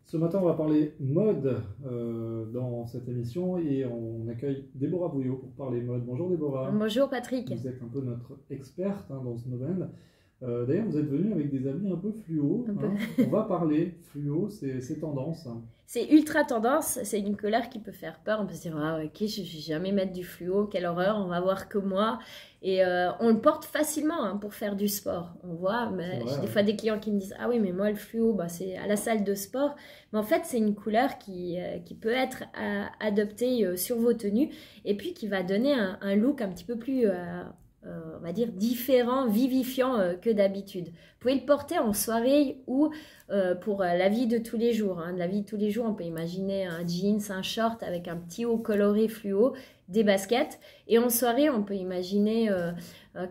Ce matin, on va parler mode dans cette émission et on accueille Déborah Bouillot pour parler mode. Bonjour Déborah. Bonjour Patrick. Vous êtes un peu notre experte dans ce domaine. D'ailleurs, vous êtes venue avec des habits un peu fluo. On va parler fluo, c'est tendance. C'est ultra tendance, c'est une couleur qui peut faire peur. On peut se dire, ah ok, je ne vais jamais mettre du fluo, quelle horreur, on va voir que moi. Et on le porte facilement pour faire du sport. On voit, mais j'ai des fois des clients qui me disent, ah oui, mais moi le fluo, c'est à la salle de sport. Mais en fait, c'est une couleur qui peut être adoptée sur vos tenues et puis qui va donner un look un petit peu plus... on va dire différent, vivifiant que d'habitude. Vous pouvez le porter en soirée ou pour la vie de tous les jours. La vie de tous les jours, on peut imaginer un jeans, un short avec un petit haut coloré fluo, des baskets. Et en soirée, on peut imaginer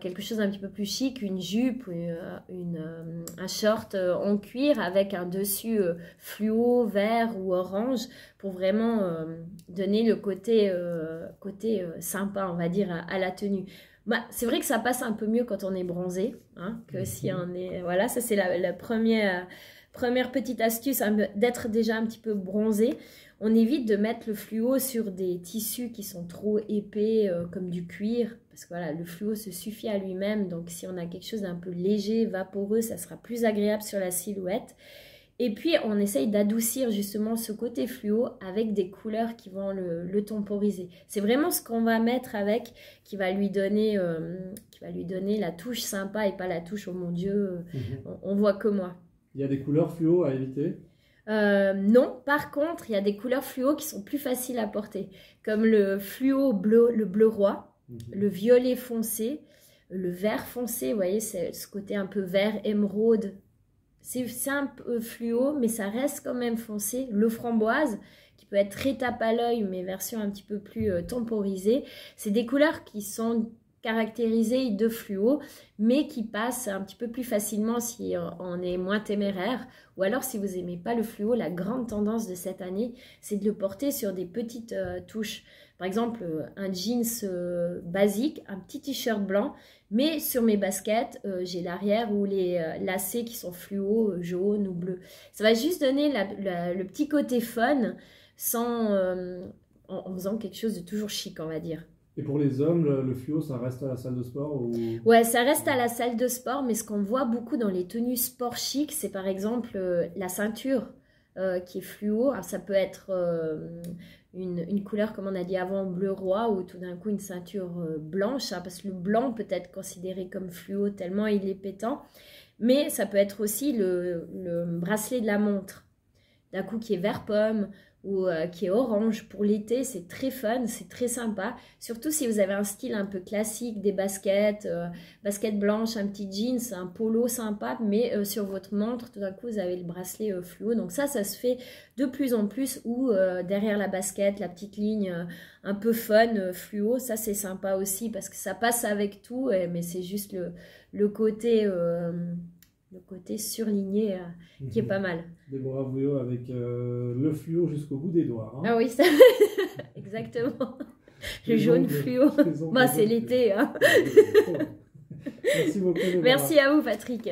quelque chose d'un petit peu plus chic, une jupe, un short en cuir avec un dessus fluo, vert ou orange pour vraiment donner le côté sympa, on va dire, à la tenue. C'est vrai que ça passe un peu mieux quand on est bronzé, que si on est... Voilà, ça c'est la première petite astuce, d'être déjà un petit peu bronzé. On évite de mettre le fluo sur des tissus qui sont trop épais, comme du cuir, parce que voilà, le fluo se suffit à lui-même. Donc si on a quelque chose d'un peu léger, vaporeux, ça sera plus agréable sur la silhouette. Et puis, on essaye d'adoucir justement ce côté fluo avec des couleurs qui vont le temporiser. C'est vraiment ce qu'on va mettre avec qui va lui donner la touche sympa et pas la touche « oh mon Dieu, on voit que moi ». Il y a des couleurs fluo à éviter? Non, par contre, il y a des couleurs fluo qui sont plus faciles à porter, comme le fluo bleu, le bleu roi, le violet foncé, le vert foncé, vous voyez, c'est ce côté un peu vert émeraude. C'est un peu fluo, mais ça reste quand même foncé. Le framboise, qui peut être très tape à l'œil, mais version un petit peu plus temporisée. C'est des couleurs qui sont caractérisées de fluo, mais qui passent un petit peu plus facilement si on est moins téméraire. Ou alors, si vous n'aimez pas le fluo, la grande tendance de cette année, c'est de le porter sur des petites touches. Par exemple, un jeans basique, un petit t-shirt blanc, mais sur mes baskets, j'ai l'arrière ou les lacets qui sont fluo, jaune ou bleu. Ça va juste donner le petit côté fun en faisant quelque chose de toujours chic, on va dire. Et pour les hommes, le fluo, ça reste à la salle de sport ou... Ouais, ça reste à la salle de sport, mais ce qu'on voit beaucoup dans les tenues sport chic, c'est par exemple la ceinture qui est fluo. Alors, ça peut être une couleur, comme on a dit avant, bleu roi, ou tout d'un coup une ceinture blanche, parce que le blanc peut être considéré comme fluo tellement il est pétant. Mais ça peut être aussi le bracelet de la montre, d'un coup qui est vert pomme, ou qui est orange pour l'été. C'est très fun, c'est très sympa, surtout si vous avez un style un peu classique, des baskets blanches, un petit jeans, un polo sympa, mais sur votre montre tout d'un coup vous avez le bracelet fluo. Donc ça se fait de plus en plus, ou derrière la basket la petite ligne un peu fun fluo. Ça c'est sympa aussi parce que ça passe avec tout, mais c'est juste le côté surligné qui est pas mal. Déborah Bouillot avec le fluo jusqu'au bout des doigts. Ah oui, ça... exactement. Le jaune fluo. C'est l'été. Merci beaucoup, Déborah. Merci à vous, Patrick.